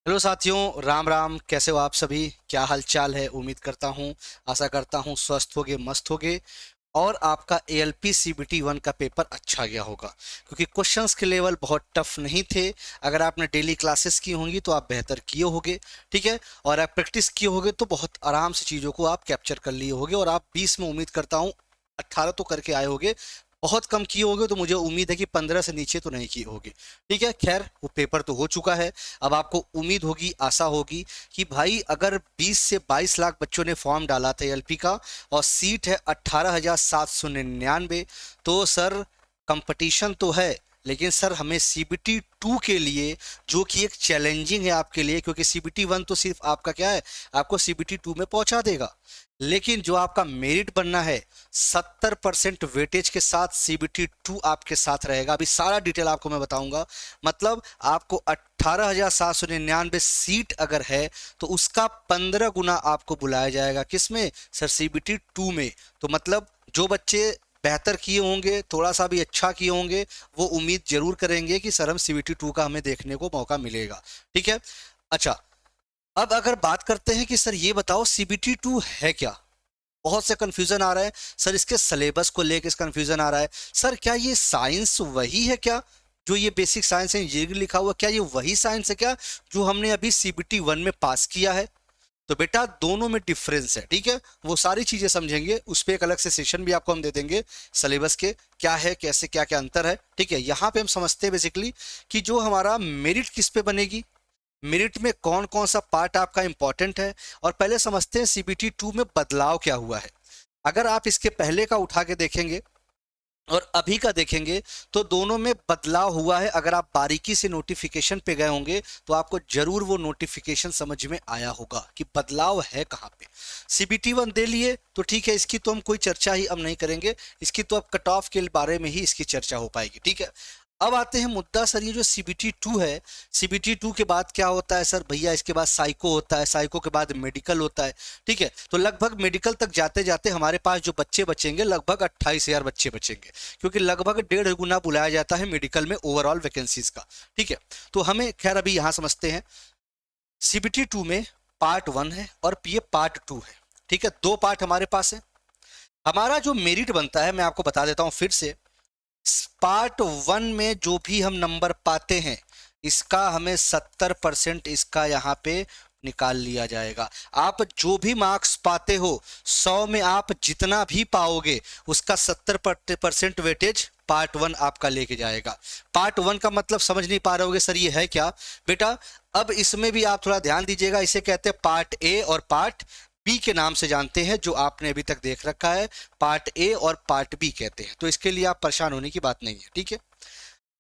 Hello साथियों, राम राम। कैसे हो आप सभी? क्या हाल चाल है? उम्मीद करता हूँ, आशा करता हूँ स्वस्थ होगे, मस्त होगे। और आपका एएलपी सीबीटी वन का पेपर अच्छा गया होगा, क्योंकि क्वेश्चंस के लेवल बहुत टफ नहीं थे। अगर आपने डेली क्लासेस की होंगी तो आप बेहतर किए होगे। ठीक है। और आप प्रैक्टिस किए होगे तो बहुत आराम से चीज़ों को आप कैप्चर कर लिए होगे, और आप 20 में उम्मीद करता हूँ 18 तो करके आए होगे। बहुत कम किए होगे तो मुझे उम्मीद है कि 15 से नीचे तो नहीं किए होगे। ठीक है, खैर वो पेपर तो हो चुका है। अब आपको उम्मीद होगी, आशा होगी कि भाई अगर 20 से 22 लाख बच्चों ने फॉर्म डाला था एलपी का, और सीट है 18,799, तो सर कंपटीशन तो है। लेकिन सर हमें सीबीटी टू के लिए, जो कि एक चैलेंजिंग है आपके लिए, क्योंकि सीबीटी वन तो सिर्फ आपका क्या है, आपको सीबीटी टू में पहुंचा देगा। लेकिन जो आपका मेरिट बनना है, 70% वेटेज के साथ सीबीटी टू आपके साथ रहेगा। अभी सारा डिटेल आपको मैं बताऊंगा। मतलब आपको 18,799 सीट अगर है, तो उसका 15 गुना आपको बुलाया जाएगा। किसमें सर? सीबीटी टू में। तो मतलब जो बच्चे बेहतर किए होंगे, थोड़ा सा भी अच्छा किए होंगे, वो उम्मीद जरूर करेंगे कि सर हम सीबीटी टू का हमें देखने को मौका मिलेगा। ठीक है। अच्छा, अब अगर बात करते हैं कि सर ये बताओ सीबीटी टू है क्या। बहुत से कंफ्यूजन आ रहा है सर, इसके सिलेबस को लेकर कंफ्यूजन आ रहा है। सर क्या ये साइंस वही है क्या, जो ये बेसिक साइंस है इंजीनियरिंग लिखा हुआ, क्या ये वही साइंस है क्या जो हमने अभी सीबीटी वन में पास किया है? तो बेटा दोनों में डिफरेंस है। ठीक है, वो सारी चीजें समझेंगे, उस पर एक अलग से सेशन भी आपको हम दे देंगे। सिलेबस के क्या है, कैसे क्या क्या अंतर है। ठीक है, यहाँ पे हम समझते हैं बेसिकली कि जो हमारा मेरिट किस पे बनेगी, मेरिट में कौन कौन सा पार्ट आपका इंपॉर्टेंट है। और पहले समझते हैं सीबीटी टू में बदलाव क्या हुआ है। अगर आप इसके पहले का उठा के देखेंगे और अभी का देखेंगे, तो दोनों में बदलाव हुआ है। अगर आप बारीकी से नोटिफिकेशन पे गए होंगे तो आपको जरूर वो नोटिफिकेशन समझ में आया होगा कि बदलाव है कहाँ पे। सीबीटी वन दे लिए तो ठीक है, इसकी तो हम कोई चर्चा ही अब नहीं करेंगे। इसकी तो अब कट ऑफ के बारे में ही इसकी चर्चा हो पाएगी। ठीक है। अब आते हैं मुद्दा, सर ये जो सीबीटी टू है, सीबीटी टू के बाद क्या होता है सर? भैया इसके बाद साइको होता है, साइको के बाद मेडिकल होता है। ठीक है, तो लगभग मेडिकल तक जाते जाते हमारे पास जो बच्चे बचेंगे, लगभग 28,000 बच्चे बचेंगे, क्योंकि लगभग 1.5 गुना बुलाया जाता है मेडिकल में ओवरऑल वैकेंसीज का। ठीक है, तो हमें खैर अभी यहाँ समझते हैं सीबीटी टू में पार्ट वन है और ये पार्ट टू है। ठीक है, दो पार्ट हमारे पास है। हमारा जो मेरिट बनता है मैं आपको बता देता हूँ फिर से। पार्ट वन में जो भी हम नंबर पाते हैं, इसका हमें 70% इसका यहाँ पे निकाल लिया जाएगा। आप जो भी मार्क्स पाते हो, 100 में आप जितना भी पाओगे, उसका 70% वेटेज पार्ट वन आपका लेके जाएगा। पार्ट वन का मतलब समझ नहीं पा रहे होगे सर ये है क्या? बेटा अब इसमें भी आप थोड़ा ध्यान दीजिएगा। इसे कहते हैं पार्ट ए और पार्ट बी के नाम से जानते हैं, जो आपने अभी तक देख रखा है। पार्ट ए और पार्ट बी कहते हैं, तो इसके लिए आप परेशान होने की बात नहीं है। ठीक है।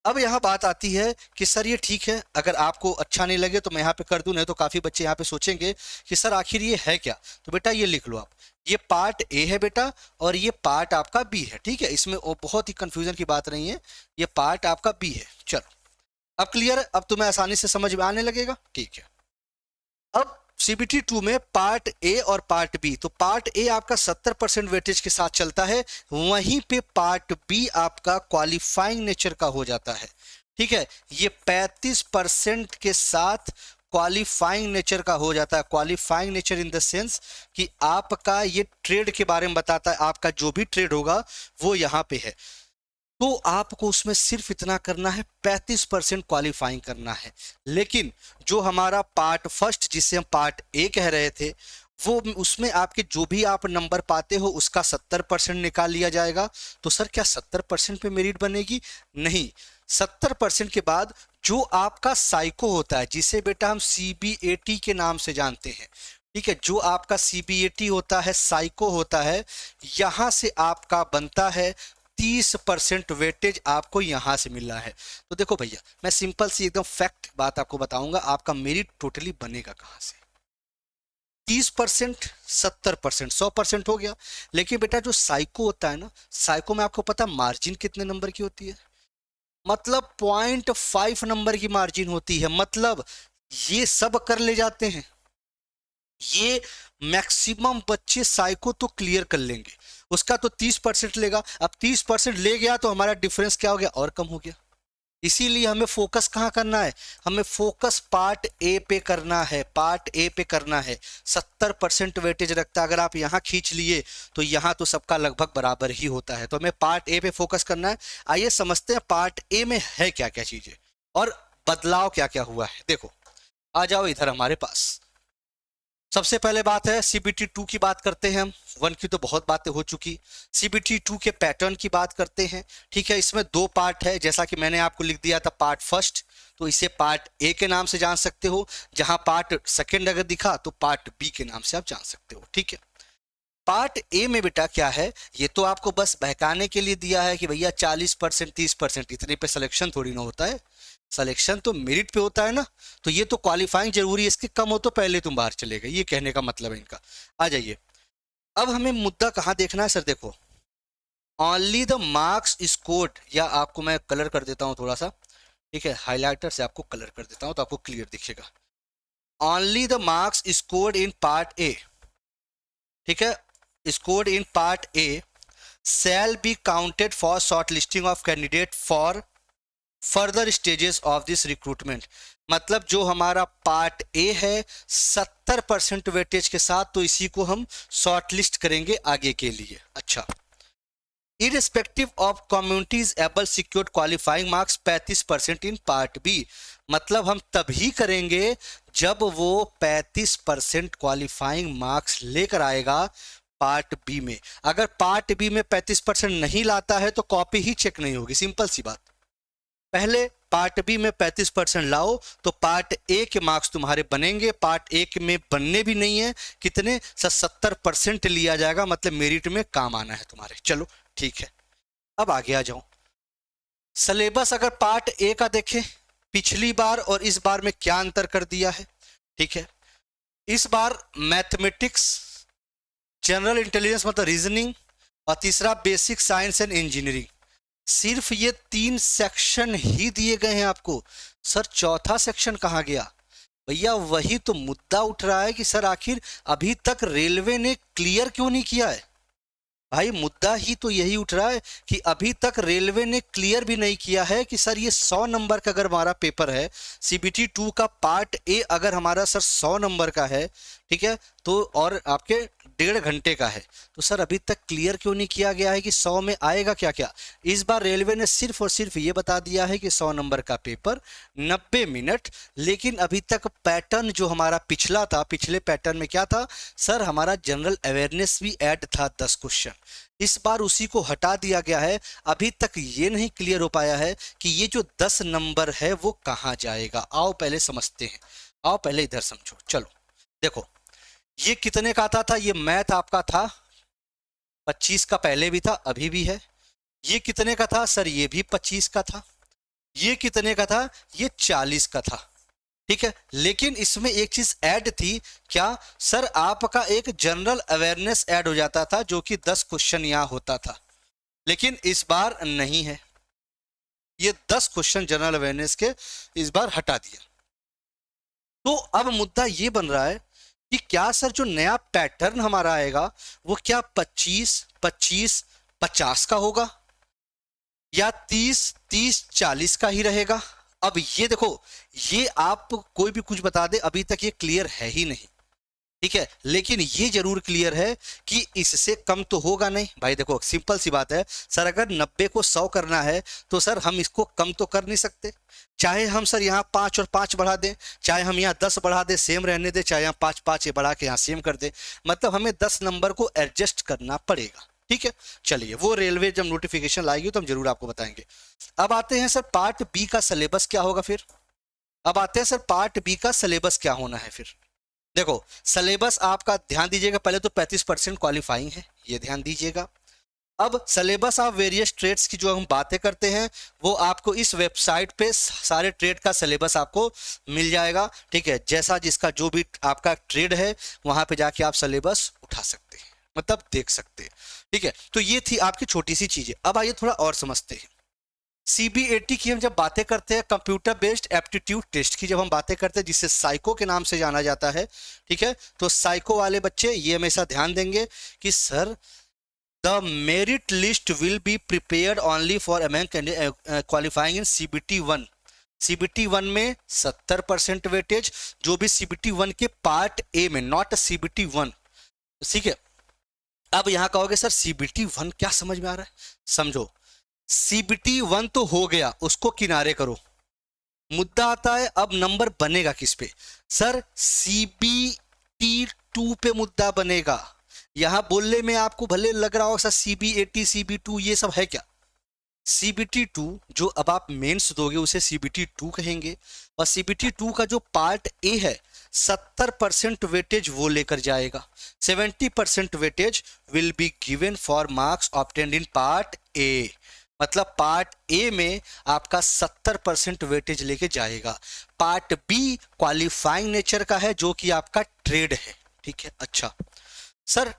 अब यहाँ बात आती है कि सर ये ठीक है, अगर आपको अच्छा नहीं लगे तो मैं यहाँ पे कर दूं, नहीं तो काफी बच्चे यहाँ पे सोचेंगे कि सर आखिर ये है क्या। तो बेटा ये लिख लो आप, ये पार्ट ए है बेटा, और ये पार्ट आपका बी है। ठीक है, इसमें बहुत ही कंफ्यूजन की बात नहीं है। ये पार्ट आपका बी है। चलो, अब क्लियर है, अब तुम्हें आसानी से समझ में आने लगेगा। ठीक है। अब सीबीटी टू में पार्ट ए और पार्ट बी, तो पार्ट ए आपका 70% वेटेज के साथ चलता है, वहीं पे पार्ट बी आपका क्वालिफाइंग नेचर का हो जाता है। ठीक है, ये 35% के साथ क्वालिफाइंग नेचर का हो जाता है। Qualifying nature in the sense कि आपका ये ट्रेड के बारे में बताता है, आपका जो भी ट्रेड होगा वो यहाँ पे है। तो आपको उसमें सिर्फ इतना करना है, 35% क्वालिफाइंग करना है। लेकिन जो हमारा पार्ट फर्स्ट, जिसे हम पार्ट ए कह रहे थे, वो उसमें आपके जो भी आप नंबर पाते हो उसका 70% निकाल लिया जाएगा। तो सर क्या 70% पे मेरिट बनेगी? नहीं, 70% के बाद जो आपका साइको होता है, जिसे बेटा हम सीबीएटी के नाम से जानते हैं। ठीक है, जो आपका सीबीएटी होता है, साइको होता है, यहां से आपका बनता है 30% वेटेज आपको यहां से मिल रहा है। तो देखो भैया, मैं सिंपल सी एकदम फैक्ट बात आपको बताऊंगा, आपका मेरिट टोटली बनेगा कहां से। 30%, 70%, 100% हो गया। लेकिन बेटा जो साइको होता है ना, साइको में आपको पता मार्जिन कितने नंबर की होती है? मतलब 0.5 नंबर की मार्जिन होती है। मतलब ये सब कर ले जाते हैं, ये मैक्सिमम बच्चे साइको तो क्लियर कर लेंगे, उसका तो 30% लेगा। अब 30% ले गया तो हमारा डिफरेंस क्या हो गया? और कम हो गया। इसीलिए हमें फोकस कहाँ करना है, हमें फोकस पार्ट ए पे करना है, पार्ट ए पे करना है। 70% वेटेज रखता है, अगर आप यहाँ खींच लिए तो यहाँ तो सबका लगभग बराबर ही होता है, तो हमें पार्ट ए पे फोकस करना है। आइए समझते हैं पार्ट ए में है क्या क्या चीजें और बदलाव क्या क्या हुआ है। देखो आ जाओ इधर हमारे पास। सबसे पहले बात है सीबीटी 2 की बात करते हैं हम। 1 की तो बहुत बातें हो चुकी, सीबीटी 2 के पैटर्न की बात करते हैं। ठीक है, इसमें 2 पार्ट है, जैसा कि मैंने आपको लिख दिया था पार्ट फर्स्ट, तो इसे पार्ट ए के नाम से जान सकते हो। जहां पार्ट सेकंड अगर दिखा तो पार्ट बी के नाम से आप जान सकते हो। ठीक है, पार्ट ए में बेटा क्या है, ये तो आपको बस बहकाने के लिए दिया है कि भैया 40% 30% इतने पे सिलेक्शन थोड़ी ना होता है, सिलेक्शन तो मेरिट पे होता है ना। तो ये तो क्वालिफाइंग जरूरी है, इसके कम हो तो पहले तुम बाहर चले गए, ये कहने का मतलब है इनका। आ जाइए, अब हमें मुद्दा कहाँ देखना है सर, देखो ओनली द मार्क्स स्कोर्ड, या आपको मैं कलर कर देता हूँ थोड़ा सा, ठीक है, हाईलाइटर से आपको कलर कर देता हूँ तो आपको क्लियर दिखेगा। Only the marks scored in part A, ठीक है, scored in part A shall be counted for shortlisting of candidate for further stages of this recruitment। मतलब जो हमारा पार्ट ए है 70% वेटेज के साथ, तो इसी को हम शॉर्टलिस्ट करेंगे आगे के लिए। अच्छा, irrespective of communities able secured qualifying marks 35% in part B. मतलब हम तभी करेंगे जब वो 35% क्वालिफाइंग मार्क्स लेकर आएगा पार्ट बी में। अगर पार्ट बी में 35% नहीं लाता है तो कॉपी ही चेक नहीं होगी, सिंपल सी बात। पहले पार्ट बी में 35% लाओ तो पार्ट ए के मार्क्स तुम्हारे बनेंगे, पार्ट ए के में बनने भी नहीं है, कितने 70% लिया जाएगा, मतलब मेरिट में काम आना है तुम्हारे। चलो ठीक है, अब आगे आ जाओ। सिलेबस अगर पार्ट ए का देखें, पिछली बार और इस बार में क्या अंतर कर दिया है। ठीक है, इस बार मैथमेटिक्स, जनरल इंटेलिजेंस मतलब रीजनिंग, और तीसरा बेसिक साइंस एंड इंजीनियरिंग, सिर्फ ये 3 सेक्शन ही दिए गए हैं आपको। सर चौथा सेक्शन कहाँ गया भैया, वही तो मुद्दा उठ रहा है कि सर आखिर अभी तक रेलवे ने क्लियर क्यों नहीं किया है। भाई मुद्दा ही तो यही उठ रहा है कि अभी तक रेलवे ने क्लियर भी नहीं किया है कि सर ये 100 नंबर का अगर हमारा पेपर है, सीबीटी 2 का पार्ट ए अगर हमारा सर 100 नंबर का है, ठीक है, तो और आपके 1.5 घंटे का है, तो सर अभी तक क्लियर क्यों नहीं किया गया है कि 100 में आएगा क्या क्या। इस बार रेलवे ने सिर्फ और सिर्फ ये बता दिया है कि 100 नंबर का पेपर 90 मिनट, लेकिन अभी तक पैटर्न जो हमारा पिछला था, पिछले पैटर्न में क्या था सर, हमारा जनरल अवेयरनेस भी ऐड था 10 क्वेश्चन, इस बार उसी को हटा दिया गया है। अभी तक ये नहीं क्लियर हो पाया है कि ये जो 10 नंबर है वो कहाँ जाएगा। आओ पहले समझते हैं, आओ पहले इधर समझो। चलो देखो, ये कितने का था ये मैथ आपका था 25 का, पहले भी था अभी भी है। ये कितने का था सर, ये भी 25 का था। ये कितने का था, ये 40 का था। ठीक है, लेकिन इसमें एक चीज ऐड थी, क्या सर, आपका एक जनरल अवेयरनेस ऐड हो जाता था जो कि 10 क्वेश्चन यहां होता था, लेकिन इस बार नहीं है। ये 10 क्वेश्चन जनरल अवेयरनेस के इस बार हटा दिया। तो अब मुद्दा ये बन रहा है कि क्या सर जो नया पैटर्न हमारा आएगा वो क्या 25 25 50 का होगा या 30 30 40 का ही रहेगा। अब ये देखो, ये आप कोई भी कुछ बता दे, अभी तक ये क्लियर है ही नहीं। ठीक है, लेकिन ये जरूर क्लियर है कि इससे कम तो होगा नहीं। भाई देखो सिंपल सी बात है सर, अगर 90 को 100 करना है तो सर हम इसको कम तो कर नहीं सकते। चाहे हम सर यहाँ 5 और 5 बढ़ा दें, चाहे हम यहाँ 10 बढ़ा दें सेम रहने दें, चाहे यहाँ 5 5 ये बढ़ा के यहाँ सेम कर दें, मतलब हमें 10 नंबर को एडजस्ट करना पड़ेगा। ठीक है, चलिए वो रेलवे जब नोटिफिकेशन लाएगी तो हम जरूर आपको बताएंगे। अब आते हैं सर पार्ट बी का सिलेबस क्या होगा फिर। अब आते हैं सर पार्ट बी का सिलेबस क्या होना है फिर। देखो सिलेबस आपका ध्यान दीजिएगा, पहले तो 35% क्वालिफाइंग है, ये ध्यान दीजिएगा। अब सिलेबस ऑफ वेरियस ट्रेड्स की जो हम बातें करते हैं वो आपको इस वेबसाइट पे सारे ट्रेड का सिलेबस आपको मिल जाएगा। ठीक है, जैसा जिसका जो भी आपका ट्रेड है वहां पे जाके आप सिलेबस उठा सकते हैं, मतलब देख सकते हैं। ठीक है, तो ये थी आपकी छोटी सी चीजें। अब आइए थोड़ा और समझते हैं। सीबीएटी की हम जब बातें करते हैं, कंप्यूटर बेस्ड एप्टीट्यूड टेस्ट की जब हम बातें करते हैं, जिसे साइको के नाम से जाना जाता है, ठीक है, तो साइको वाले बच्चे ये हमेशा ध्यान देंगे कि sir the merit list will be prepared only for among qualifying in CBT one. CBT one में 70% वेटेज, जो भी सीबीटी वन के पार्ट ए में, नॉट सीबीटी वन, ठीक है। अब यहां कहोगे सर सीबीटी वन क्या समझ में आ रहा है? समझो, सीबीटी वन तो हो गया, उसको किनारे करो। मुद्दा आता है अब नंबर बनेगा किस पे? सर सीबीटी टू पे मुद्दा बनेगा। यहां बोलने में आपको भले लग रहा हो सर सीबी80 सीबी2 ये सब है क्या? सीबीटी टू जो अब आप मेंस दोगे उसे सीबीटी टू कहेंगे, और सीबीटी टू का जो पार्ट ए है 70% वेटेज वो लेकर जाएगा। 70% weightage will be given for marks obtained in part A. मतलब पार्ट ए में आपका 70% वेटेज लेके जाएगा। पार्ट बी क्वालिफाइंग नेचर का है, जो कि आपका ट्रेड है, ठीक है। अच्छा sir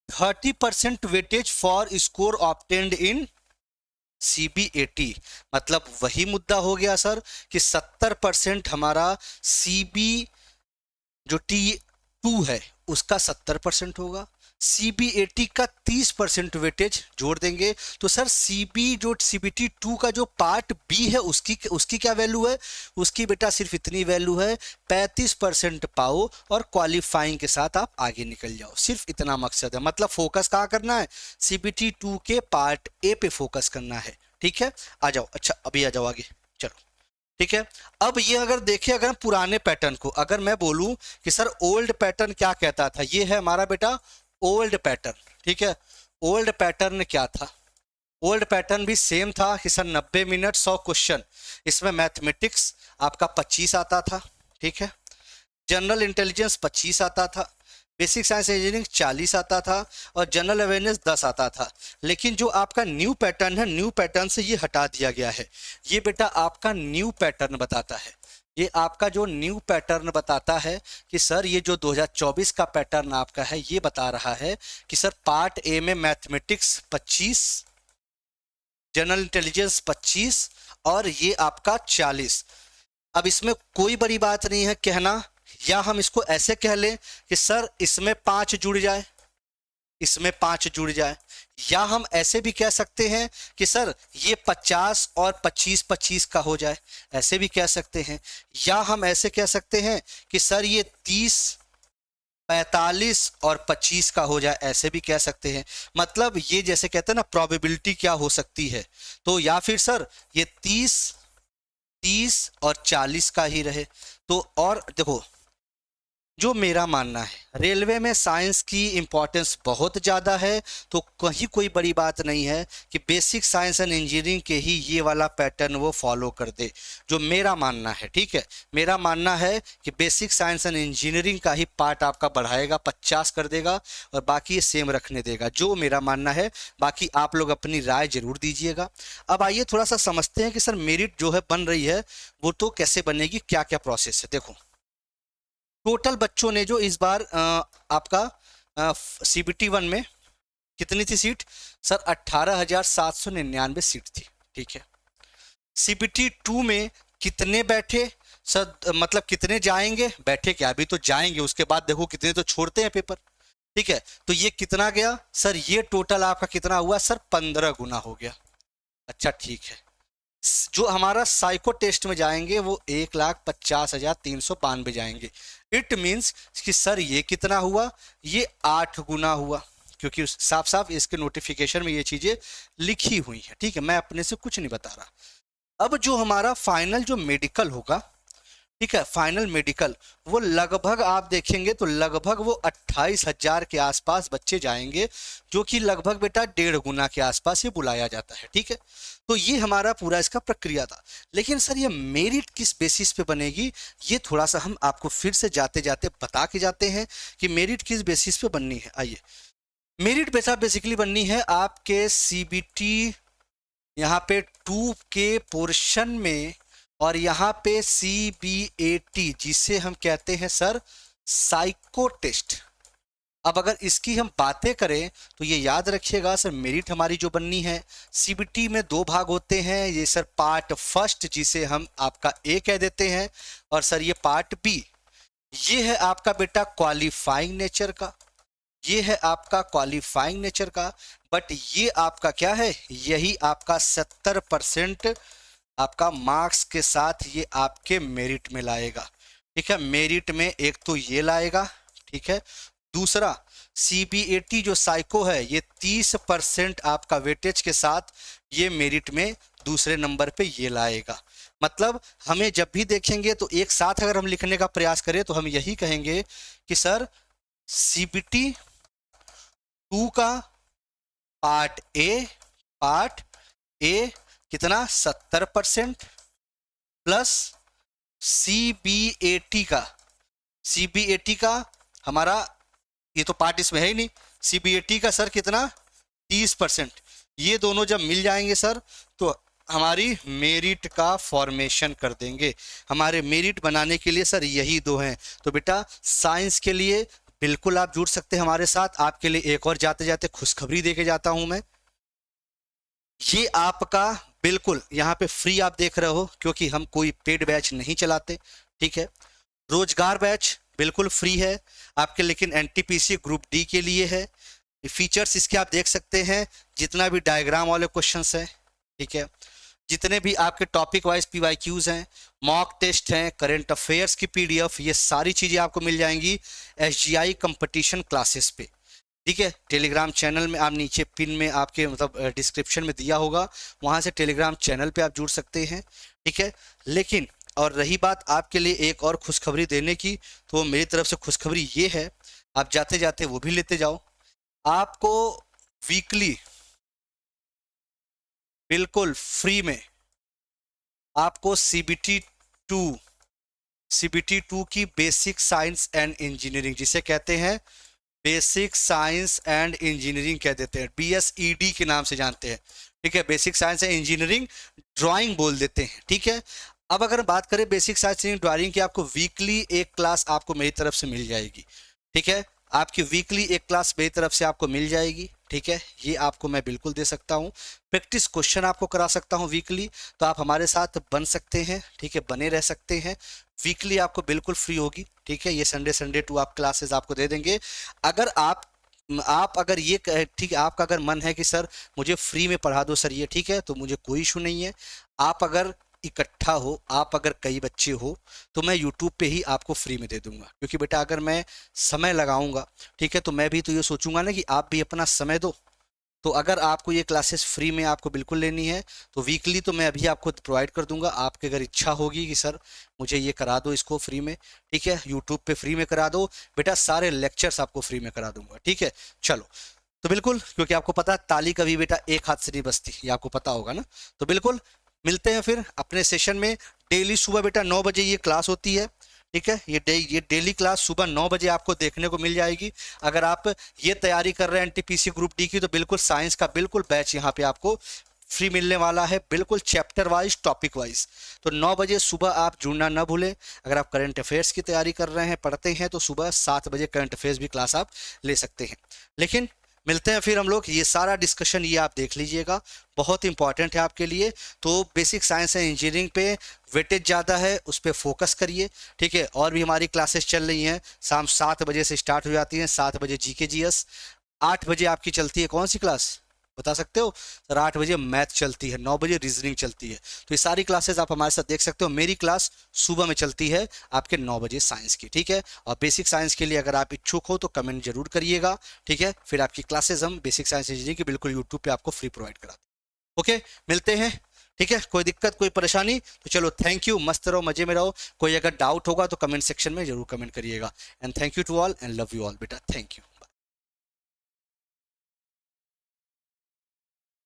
30% weightage for score obtained in CB80, मतलब वही मुद्दा हो गया सर कि 70% हमारा CB जो T2 है उसका 70% होगा, CB80 का 30% वेटेज जोड़ देंगे तो सर CB जो CBT2 का जो पार्ट बी है उसकी क्या वैल्यू है? उसकी बेटा सिर्फ इतनी वैल्यू है 35% पाओ और क्वालिफाइंग के साथ आप आगे निकल जाओ। सिर्फ इतना मकसद है, मतलब फोकस कहाँ करना है? CBT2 के पार्ट ए पे फोकस करना है, ठीक है। आ जाओ, अच्छा अभी आ जाओ आगे, चलो ठीक है। अब ये अगर देखें, अगर पुराने पैटर्न को अगर मैं बोलूं कि सर ओल्ड पैटर्न क्या कहता था, ये है हमारा बेटा ओल्ड पैटर्न, ठीक है। ओल्ड पैटर्न क्या था? ओल्ड पैटर्न भी सेम था कि सर 90 मिनट 100 क्वेश्चन, इसमें मैथमेटिक्स आपका 25 आता था, ठीक है। जनरल इंटेलिजेंस 25 आता था, बेसिक साइंस इंजीनियरिंग 40 आता था और जनरल अवेयरनेस 10 आता था। लेकिन जो आपका न्यू पैटर्न है, न्यू पैटर्न से ये हटा दिया गया है। ये बेटा आपका न्यू पैटर्न बताता है, ये आपका जो न्यू पैटर्न बताता है कि सर ये जो 2024 का पैटर्न आपका है ये बता रहा है कि सर पार्ट ए में मैथमेटिक्स 25, जनरल इंटेलिजेंस 25 और ये आपका 40। अब इसमें कोई बड़ी बात नहीं है कहना, या हम इसको ऐसे कह लें कि सर इसमें 5 जुड़ जाए, इसमें 5 जुड़ जाए, या हम ऐसे भी कह सकते हैं कि सर ये 50 और 25 25 का हो जाए, ऐसे भी कह सकते हैं। या हम ऐसे कह सकते हैं कि सर ये 30 45 और 25 का हो जाए, ऐसे भी कह सकते हैं। मतलब ये जैसे कहते हैं ना प्रोबेबिलिटी क्या हो सकती है, तो या फिर सर ये 30 और 40 का ही रहे। तो और देखो जो मेरा मानना है, रेलवे में साइंस की इंपॉर्टेंस बहुत ज़्यादा है, तो कहीं कोई बड़ी बात नहीं है कि बेसिक साइंस एंड इंजीनियरिंग के ही ये वाला पैटर्न वो फॉलो कर दे, जो मेरा मानना है, ठीक है। मेरा मानना है कि बेसिक साइंस एंड इंजीनियरिंग का ही पार्ट आपका बढ़ाएगा, 50 कर देगा और बाकी ये सेम रखने देगा, जो मेरा मानना है। बाकी आप लोग अपनी राय जरूर दीजिएगा। अब आइए थोड़ा सा समझते हैं कि सर मेरिट जो है बन रही है वो तो कैसे बनेगी, क्या क्या प्रोसेस है। देखो टोटल बच्चों ने जो इस बार आपका CBT 1 में कितनी थी सीट? सर 18,799 सीट थी, ठीक है। CBT 2 में कितने बैठे सर, मतलब कितने जाएंगे? बैठे क्या, अभी तो जाएंगे, उसके बाद देखो कितने तो छोड़ते हैं पेपर, ठीक है। तो ये कितना गया सर? ये टोटल आपका कितना हुआ सर? 15 गुना हो गया। अच्छा ठीक है। जो हमारा साइको टेस्ट में जाएंगे वो 1,50,392 जाएंगे। इट मीन्स कि सर ये कितना हुआ? ये 8 गुना हुआ, क्योंकि साफ साफ इसके नोटिफिकेशन में ये चीजें लिखी हुई है, ठीक है। मैं अपने से कुछ नहीं बता रहा। अब जो हमारा फाइनल जो मेडिकल होगा, ठीक है, फाइनल मेडिकल वो लगभग आप देखेंगे तो लगभग वो 28,000 के आसपास बच्चे जाएंगे, जो कि लगभग बेटा 1.5 गुना के आसपास ये बुलाया जाता है, ठीक है। तो ये हमारा पूरा इसका प्रक्रिया था। लेकिन सर ये मेरिट किस बेसिस पे बनेगी, ये थोड़ा सा हम आपको फिर से जाते जाते बता के जाते हैं कि मेरिट किस बेसिस पे बननी है। आइए, मेरिट बेटा बेसिकली बननी है आपके CBT यहाँ पे 2 के पोर्शन में, और यहाँ पे CBAT जिसे हम कहते हैं सर साइको टेस्ट। अब अगर इसकी हम बातें करें तो ये याद रखिएगा सर, मेरिट हमारी जो बननी है CBT में 2 भाग होते हैं। ये सर पार्ट फर्स्ट जिसे हम आपका A कह देते हैं, और सर ये पार्ट B, ये है आपका बेटा क्वालिफाइंग नेचर का। ये है आपका क्वालिफाइंग नेचर का, बट ये आपका क्या है, यही आपका 70% आपका मार्क्स के साथ ये आपके मेरिट में लाएगा। ठीक है, मेरिट में एक तो ये लाएगा, ठीक है। दूसरा CBAT जो साइको है ये 30% आपका वेटेज के साथ ये मेरिट में दूसरे नंबर पे ये लाएगा। मतलब हमें जब भी देखेंगे तो एक साथ अगर हम लिखने का प्रयास करें तो हम यही कहेंगे कि सर CBT 2 का पार्ट ए कितना 70% प्लस CBAT का हमारा, ये तो पार्ट इसमें है ही नहीं, CBAT का सर कितना 30%। ये दोनों जब मिल जाएंगे सर तो हमारी मेरिट का फॉर्मेशन कर देंगे। हमारे मेरिट बनाने के लिए सर यही दो हैं। तो बेटा साइंस के लिए बिल्कुल आप जुड़ सकते हैं हमारे साथ। आपके लिए एक और जाते जाते खुशखबरी देके जाता हूं मैं, ये आपका बिल्कुल यहाँ पे फ्री आप देख रहे हो क्योंकि हम कोई पेड बैच नहीं चलाते। ठीक है, रोजगार बैच बिल्कुल फ्री है आपके, लेकिन NTPC ग्रुप डी के लिए है। फीचर्स इसके आप देख सकते हैं, जितना भी डायग्राम वाले क्वेश्चंस हैं, ठीक है, जितने भी आपके टॉपिक वाइज PYQs हैं, मॉक टेस्ट हैं, करंट अफेयर्स की PDF, ये सारी चीज़ें आपको मिल जाएंगी SGI कंपटीशन क्लासेस पे। ठीक है, टेलीग्राम चैनल में आप नीचे पिन में आपके मतलब डिस्क्रिप्शन में दिया होगा, वहाँ से टेलीग्राम चैनल पे आप जुड़ सकते हैं। ठीक है, लेकिन और रही बात आपके लिए एक और खुशखबरी देने की, तो मेरी तरफ से खुशखबरी ये है, आप जाते जाते वो भी लेते जाओ। आपको वीकली बिल्कुल फ्री में आपको CBT 2 की बेसिक साइंस एंड इंजीनियरिंग, जिसे कहते हैं बेसिक साइंस एंड इंजीनियरिंग कह देते हैं, BSED के नाम से जानते हैं। ठीक है, basic science and engineering drawing बोल देते हैं। ठीक है, अब अगर बात करें बेसिक साइंस एंड ड्राइंग की, आपको वीकली एक क्लास आपको मेरी तरफ से मिल जाएगी। ठीक है, आपकी वीकली एक क्लास मेरी तरफ से आपको मिल जाएगी। ठीक है, ये आपको मैं बिल्कुल दे सकता हूँ। प्रैक्टिस क्वेश्चन आपको करा सकता हूँ वीकली, तो आप हमारे साथ बन सकते हैं। ठीक है, बने रह सकते हैं। वीकली आपको बिल्कुल फ्री होगी। ठीक है, ये संडे टू आप क्लासेस आपको दे देंगे। अगर आप अगर ये ठीक है, आपका अगर मन है कि सर मुझे फ्री में पढ़ा दो सर ये, ठीक है, तो मुझे कोई इशू नहीं है। आप अगर इकट्ठा हो, आप अगर कई बच्चे हो, तो मैं यूट्यूब पे ही आपको फ्री में दे दूंगा। क्योंकि बेटा अगर मैं समय लगाऊंगा, ठीक है, तो मैं भी तो ये सोचूंगा ना कि आप भी अपना समय दो। तो अगर आपको ये क्लासेस फ्री में आपको बिल्कुल लेनी है तो वीकली तो मैं अभी आपको प्रोवाइड कर दूंगा। आपके अगर इच्छा होगी कि सर मुझे ये करा दो इसको फ्री में, ठीक है, यूट्यूब पे फ्री में करा दो, बेटा सारे लेक्चर्स आपको फ्री में करा दूंगा। ठीक है, चलो, तो बिल्कुल, क्योंकि आपको पता है ताली कभी बेटा एक हाथ से नहीं बजती, ये आपको पता होगा ना। तो बिल्कुल मिलते हैं फिर अपने सेशन में। डेली सुबह बेटा 9 बजे ये क्लास होती है। ठीक है, ये डेली क्लास सुबह 9 बजे आपको देखने को मिल जाएगी। अगर आप ये तैयारी कर रहे हैं NTPC ग्रुप डी की, तो बिल्कुल साइंस का बिल्कुल बैच यहाँ पे आपको फ्री मिलने वाला है, बिल्कुल चैप्टर वाइज, टॉपिक वाइज। तो 9 बजे सुबह आप जुड़ना ना भूलें। अगर आप करंट अफेयर्स की तैयारी कर रहे हैं, पढ़ते हैं, तो सुबह 7 बजे करंट अफेयर्स भी क्लास आप ले सकते हैं। लेकिन मिलते हैं फिर हम लोग, ये सारा डिस्कशन ये आप देख लीजिएगा, बहुत इंपॉर्टेंट है आपके लिए। तो बेसिक साइंस एंड इंजीनियरिंग पे वेटेज ज़्यादा है, उस पर फोकस करिए। ठीक है, और भी हमारी क्लासेस चल रही हैं, शाम 7 बजे से स्टार्ट हो जाती हैं। 7 बजे GK GS, 8 बजे आपकी चलती है कौन सी क्लास बता सकते हो सर? 8 बजे मैथ चलती है, 9 बजे रीजनिंग चलती है। तो ये सारी क्लासेस आप हमारे साथ देख सकते हो। मेरी क्लास सुबह में चलती है आपके 9 बजे साइंस की। ठीक है, और बेसिक साइंस के लिए अगर आप इच्छुक हो तो कमेंट जरूर करिएगा। ठीक है, फिर आपकी क्लासेस हम बेसिक साइंस इंजीनियरिंग की बिल्कुल यूट्यूब पे आपको फ्री प्रोवाइड कराते हैं। ओके, मिलते हैं। ठीक है, कोई दिक्कत कोई परेशानी तो चलो, थैंक यू, मस्त रहो, मजे में रहो। कोई अगर डाउट होगा तो कमेंट सेक्शन में जरूर कमेंट करिएगा। And thank you to all and love you all बेटा, थैंक यू।